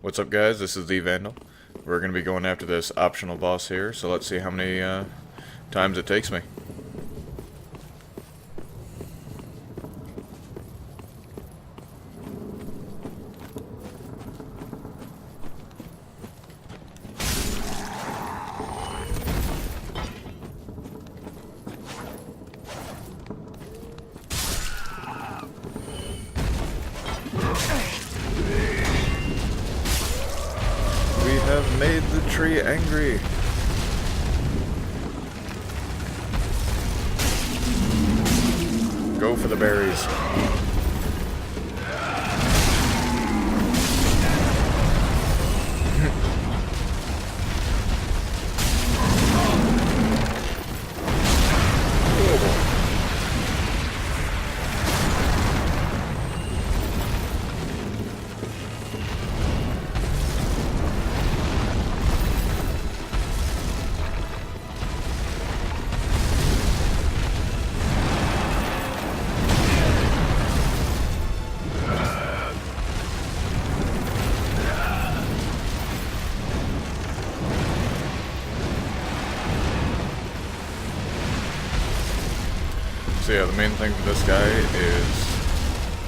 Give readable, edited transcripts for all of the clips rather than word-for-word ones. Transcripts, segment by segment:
What's up, guys? This is the Vandal. We're going to be going after this optional boss here, so let's see how many times it takes me. We have made the tree angry. Go for the berries. So yeah, the main thing for this guy is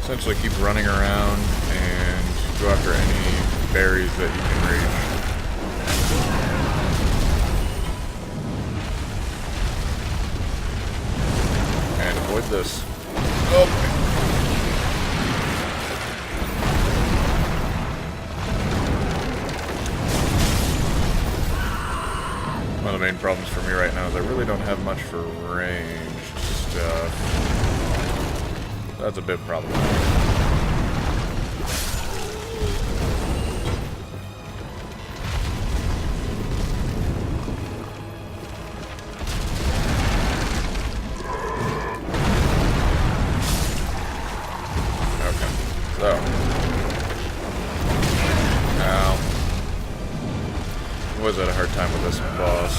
essentially keep running around and go after any berries that you can reach. And avoid this. Oh! One of the main problems for me right now is I really don't have much for ranged stuff. That's a big problem. Okay, so. Now. Was at a hard time with this boss.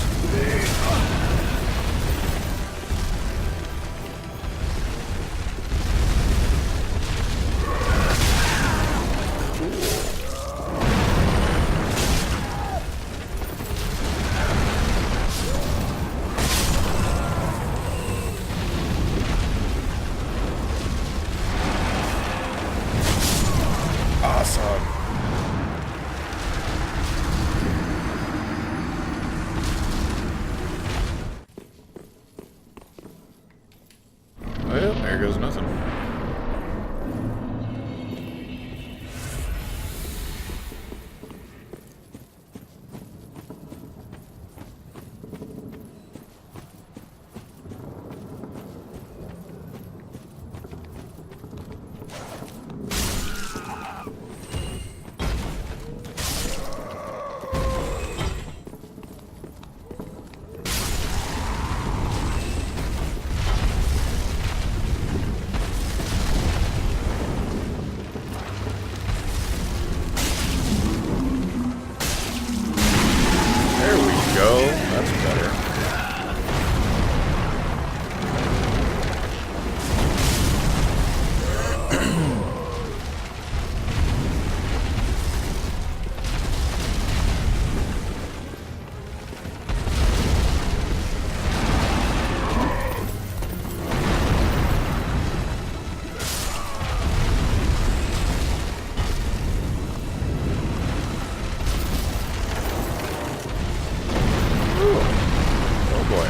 Awesome. Oh yeah, there goes nothing. Go. That's better. Oh boy.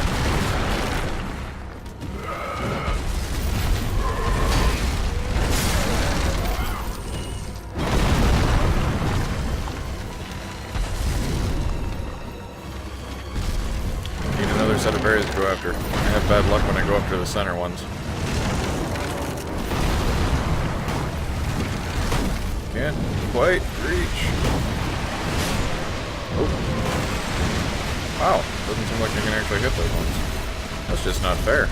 Need another set of berries to go after. I have bad luck when I go after the center ones. Can't quite reach. Oh. Wow, doesn't seem like I can actually hit those ones. That's just not fair.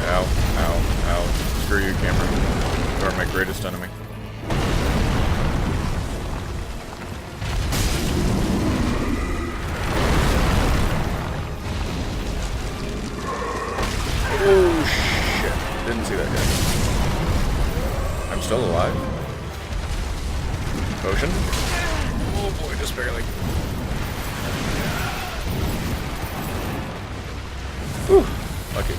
Ow, ow, ow. Screw you, camera. You are my greatest enemy. still alive. Potion. Oh boy, just barely. Whew, lucky.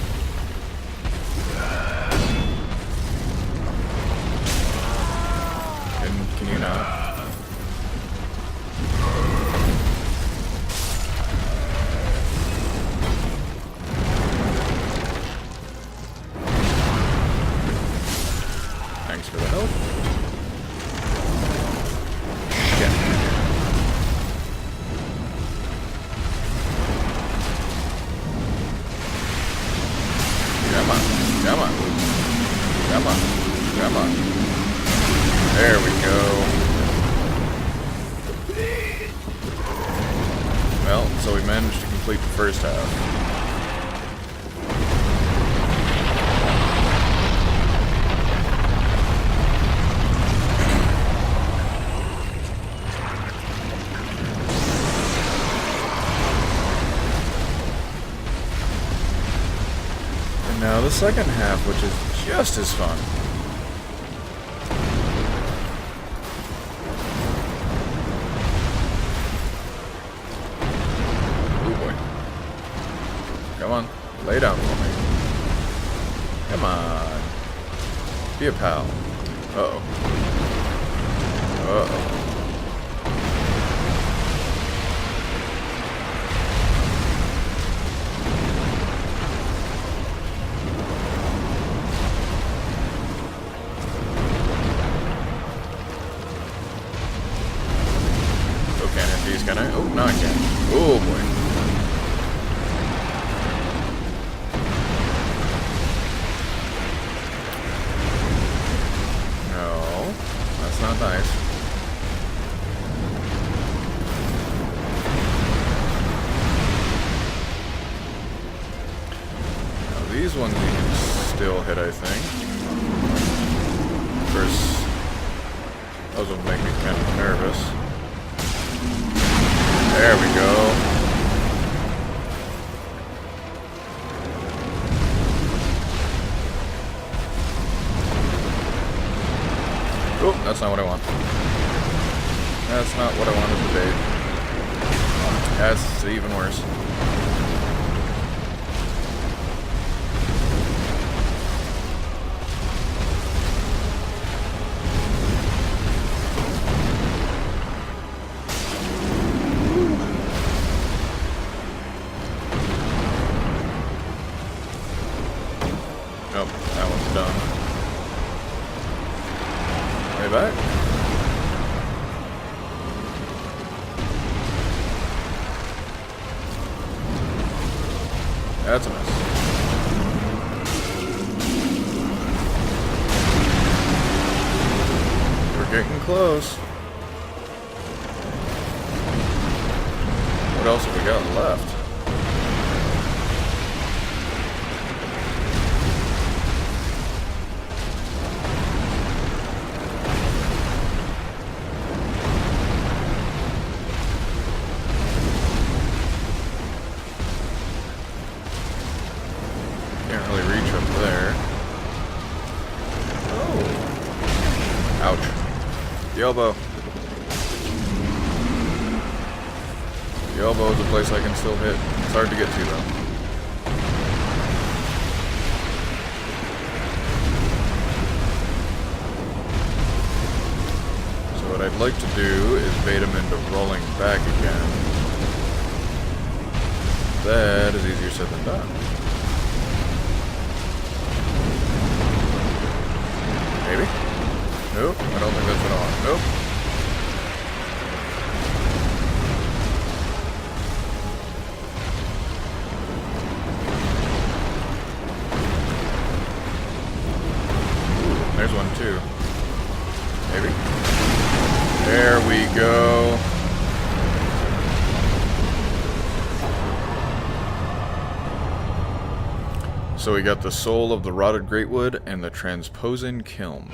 Can you not? Thanks for the help. Shit. Come on. Come on. Come on. Come on. There we go. Well, so we managed to complete the first half. And now the second half, which is just as fun. Come on, lay down for me. Come on. Be a pal. Uh-oh. Uh-oh. Oh, can't hit these, can I? Oh, no I can't. Oh, boy. Not nice. Now these ones you can still hit, I think. Of course, those will make me kind of nervous. There we go. Oh, that's not what I want. That's not what I wanted to be. That's even worse. Nope, that one's done. Way back. That's a miss. We're getting close. What else have we got left? Can't really reach up there. Oh. Ouch. The elbow. The elbow is a place I can still hit. It's hard to get to though. So what I'd like to do is bait him into rolling back again. That is easier said than done. Maybe? Nope, I don't think that's what I want. Nope. Ooh, there's one too. Maybe? There we go. So we got the soul of the rotted greatwood and the transposin kiln.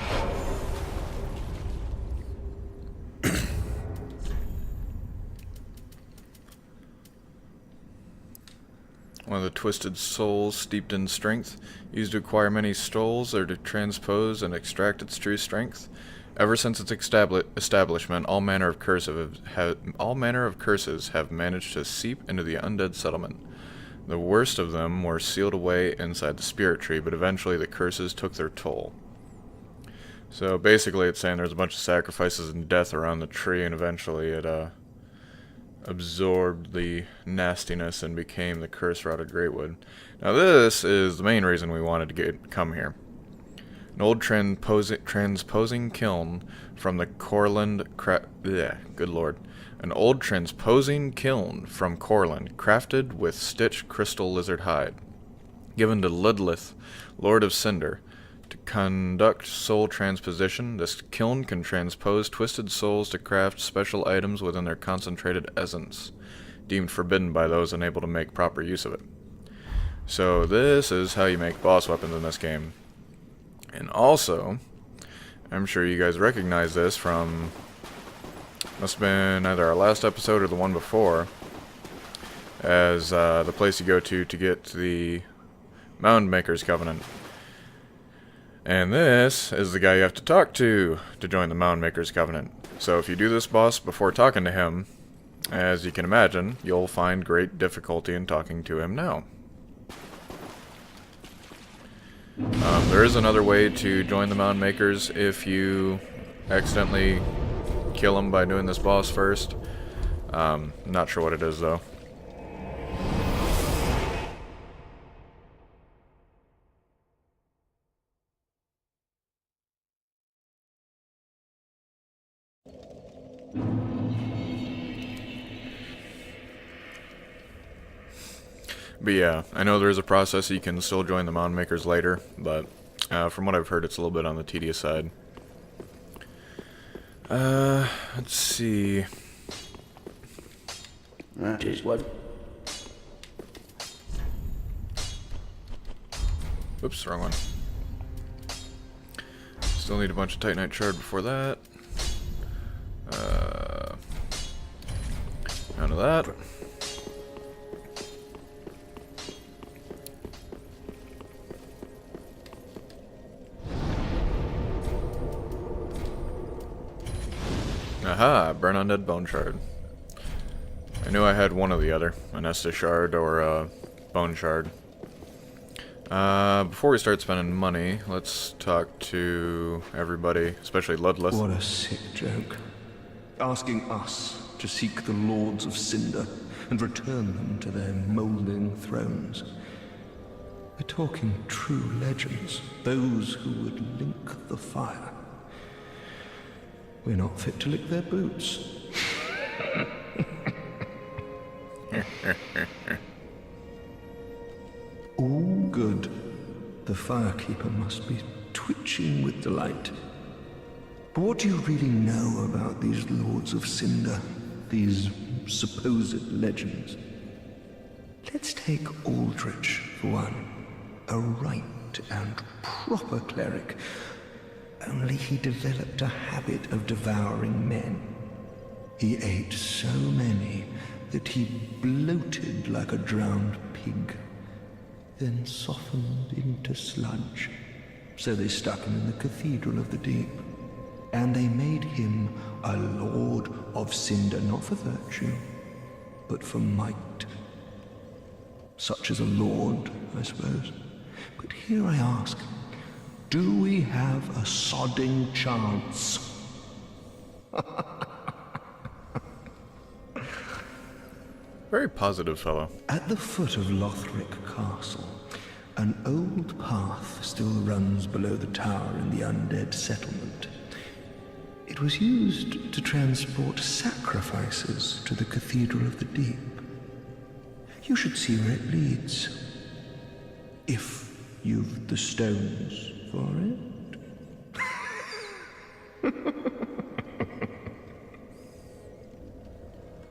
one of the twisted souls steeped in strength, used to acquire many souls or to transpose and extract its true strength. Ever since its establishment, all manner of curses have managed to seep into the undead settlement. The worst of them were sealed away inside the spirit tree, but eventually the curses took their toll. So basically it's saying there's a bunch of sacrifices and death around the tree, and eventually it absorbed the nastiness and became the curse-rotted Greatwood. Now this is the main reason we wanted to come here. An old transposing kiln from the Corland An old transposing kiln from Corland, crafted with stitched crystal lizard hide, given to Ludlith, Lord of Cinder. To conduct soul transposition, this kiln can transpose twisted souls to craft special items within their concentrated essence, deemed forbidden by those unable to make proper use of it. So this is how you make boss weapons in this game. And also, I'm sure you guys recognize this from, must have been either our last episode or the one before, as the place you go to get the Mound Maker's Covenant. And this is the guy you have to talk to join the Mound Maker's Covenant. So if you do this boss before talking to him, as you can imagine, you'll find great difficulty in talking to him now. There is another way to join the Mound Makers if you accidentally kill him by doing this boss first. Not sure what it is though. But yeah, I know there is a process you can still join the Mound Makers later, but from what I've heard, it's a little bit on the tedious side. Let's see. That is what. Oops, wrong one. Still need a bunch of Titanite shard before that. None of that. Aha, burn undead bone shard. I knew I had one or the other, an Estus shard or a bone shard. Before we start spending money, let's talk to everybody, especially Ludlith. What a sick joke. Asking us to seek the Lords of Cinder and return them to their moulding thrones. We're talking true legends, those who would link the fire. We're not fit to lick their boots. All good. The Firekeeper must be twitching with delight. But what do you really know about these Lords of Cinder? These supposed legends? Let's take Aldrich, for one. A right and proper cleric. Only he developed a habit of devouring men. He ate so many that he bloated like a drowned pig, then softened into sludge. So they stuck him in the Cathedral of the Deep, and they made him a Lord of Cinder, not for virtue, but for might. Such as a lord, I suppose. But here I ask, do we have a sodding chance? Very positive fellow. At the foot of Lothric Castle, an old path still runs below the tower in the undead settlement. It was used to transport sacrifices to the Cathedral of the Deep. You should see where it leads. If you've the stones for it.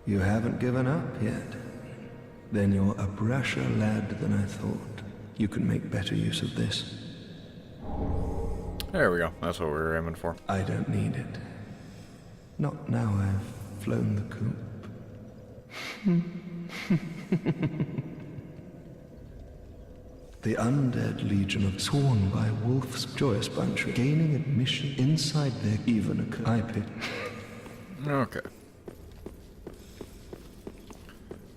You haven't given up yet? Then you're a brasher lad than I thought. You can make better use of this. There we go. That's what we were aiming for. I don't need it. Not now I've flown the coop. The undead legion of sworn by Wolf's joyous bunch, gaining admission inside their even a eye pit. Okay.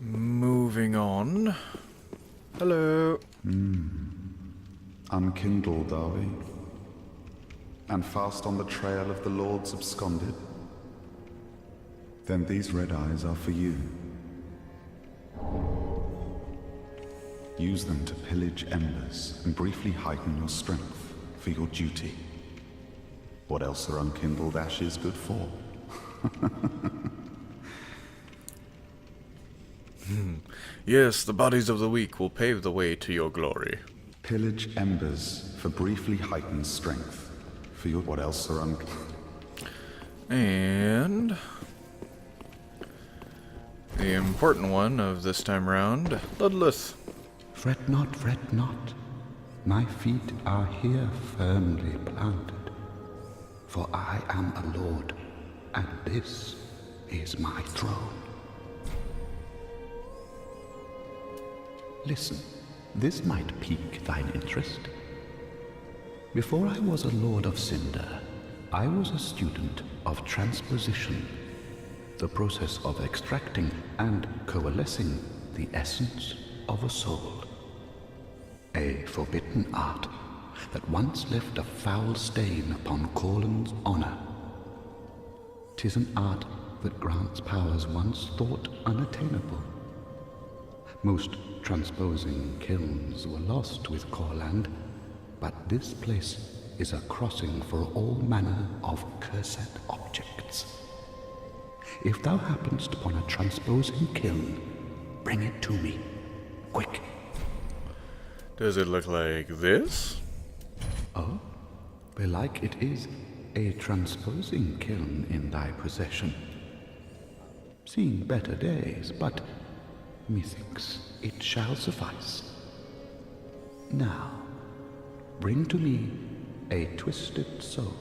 Moving on. Hello. Unkindled, are we? And fast on the trail of the Lords absconded? Then these red eyes are for you. Use them to pillage embers and briefly heighten your strength for your duty. What else are unkindled ashes good for? Yes, the bodies of the weak will pave the way to your glory. Pillage embers for briefly heightened strength for your... What else are And the important one of this time round, Ludleth. Fret not, fret not. My feet are here firmly planted. For I am a lord, and this is my throne. Listen, this might pique thine interest. Before I was a Lord of Cinder, I was a student of transposition, the process of extracting and coalescing the essence of a soul. A forbidden art that once left a foul stain upon Corlin's honor. 'Tis an art that grants powers once thought unattainable. Most transposing kilns were lost with Corland, but this place is a crossing for all manner of cursed objects. If thou happenest upon a transposing kiln, bring it to me, quick. Does it look like this? Oh, belike it is a transposing kiln in thy possession. Seen better days, but methinks it shall suffice. Now, bring to me a twisted soul.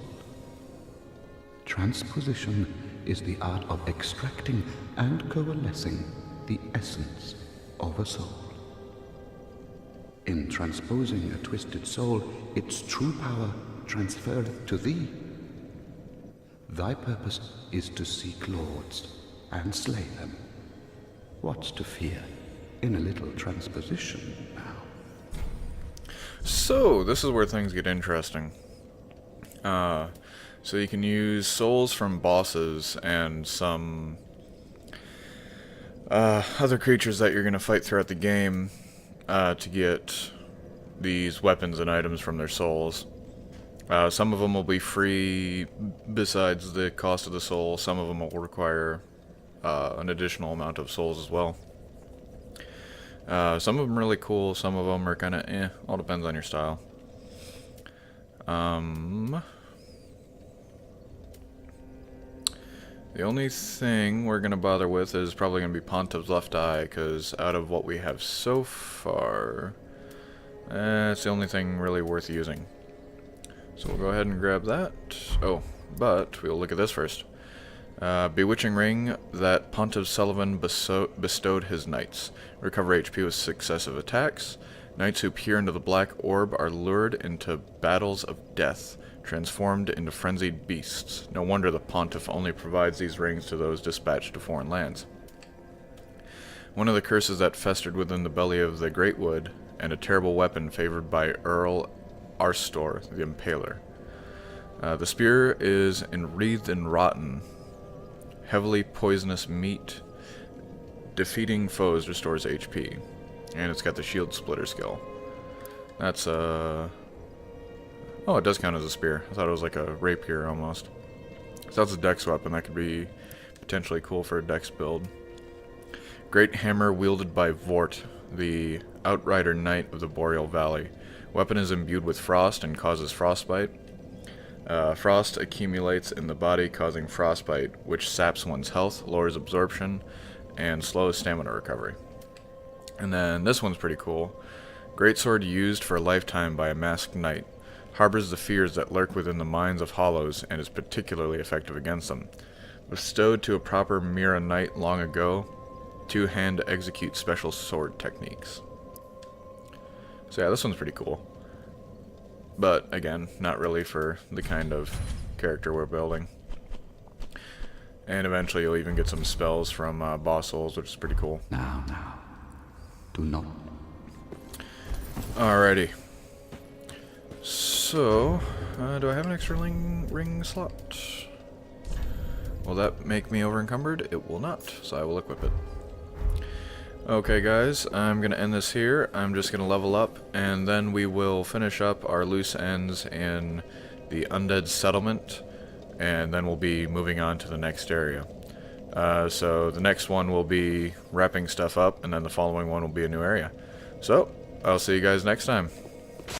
Transposition is the art of extracting and coalescing the essence of a soul. In transposing a twisted soul, its true power transferreth to thee. Thy purpose is to seek lords and slay them. What's to fear in a little transposition now? So, this is where things get interesting. So you can use souls from bosses and some other creatures that you're going to fight throughout the game to get these weapons and items from their souls. Some of them will be free besides the cost of the soul. Some of them will require an additional amount of souls as well. Some of them are really cool, some of them are kind of all depends on your style. The only thing we're going to bother with is probably going to be Pontiff's Left Eye, because out of what we have so far, it's the only thing really worth using. So we'll go ahead and grab that. Oh, but we'll look at this first. Bewitching Ring that Pontiff Sullivan bestowed his knights. Recover HP with successive attacks. Knights who peer into the black orb are lured into battles of death, transformed into frenzied beasts. No wonder the Pontiff only provides these rings to those dispatched to foreign lands. One of the curses that festered within the belly of the Greatwood, and a terrible weapon favored by Earl Arstor, the Impaler. The spear is enwreathed in rotten, heavily poisonous meat. Defeating foes restores HP. And it's got the shield splitter skill. That's oh, it does count as a spear. I thought it was like a rapier almost. So that's a dex weapon. That could be potentially cool for a dex build. Great hammer wielded by Vort, the Outrider Knight of the Boreal Valley. Weapon is imbued with frost and causes frostbite. Frost accumulates in the body, causing frostbite, which saps one's health, lowers absorption, and slows stamina recovery. And then this one's pretty cool. Greatsword used for a lifetime by a masked knight. Harbors the fears that lurk within the minds of hollows and is particularly effective against them. Bestowed to a proper Mira knight long ago, two-hand execute special sword techniques. So yeah, this one's pretty cool. But again, not really for the kind of character we're building. And eventually you'll even get some spells from boss souls, which is pretty cool. Now, do not. Alrighty. So, do I have an extra ring slot? Will that make me over encumbered? It will not, so I will equip it. Okay guys, I'm going to end this here. I'm just going to level up, and then we will finish up our loose ends in the Undead Settlement, and then we'll be moving on to the next area. So the next one will be wrapping stuff up, and then the following one will be a new area. So, I'll see you guys next time.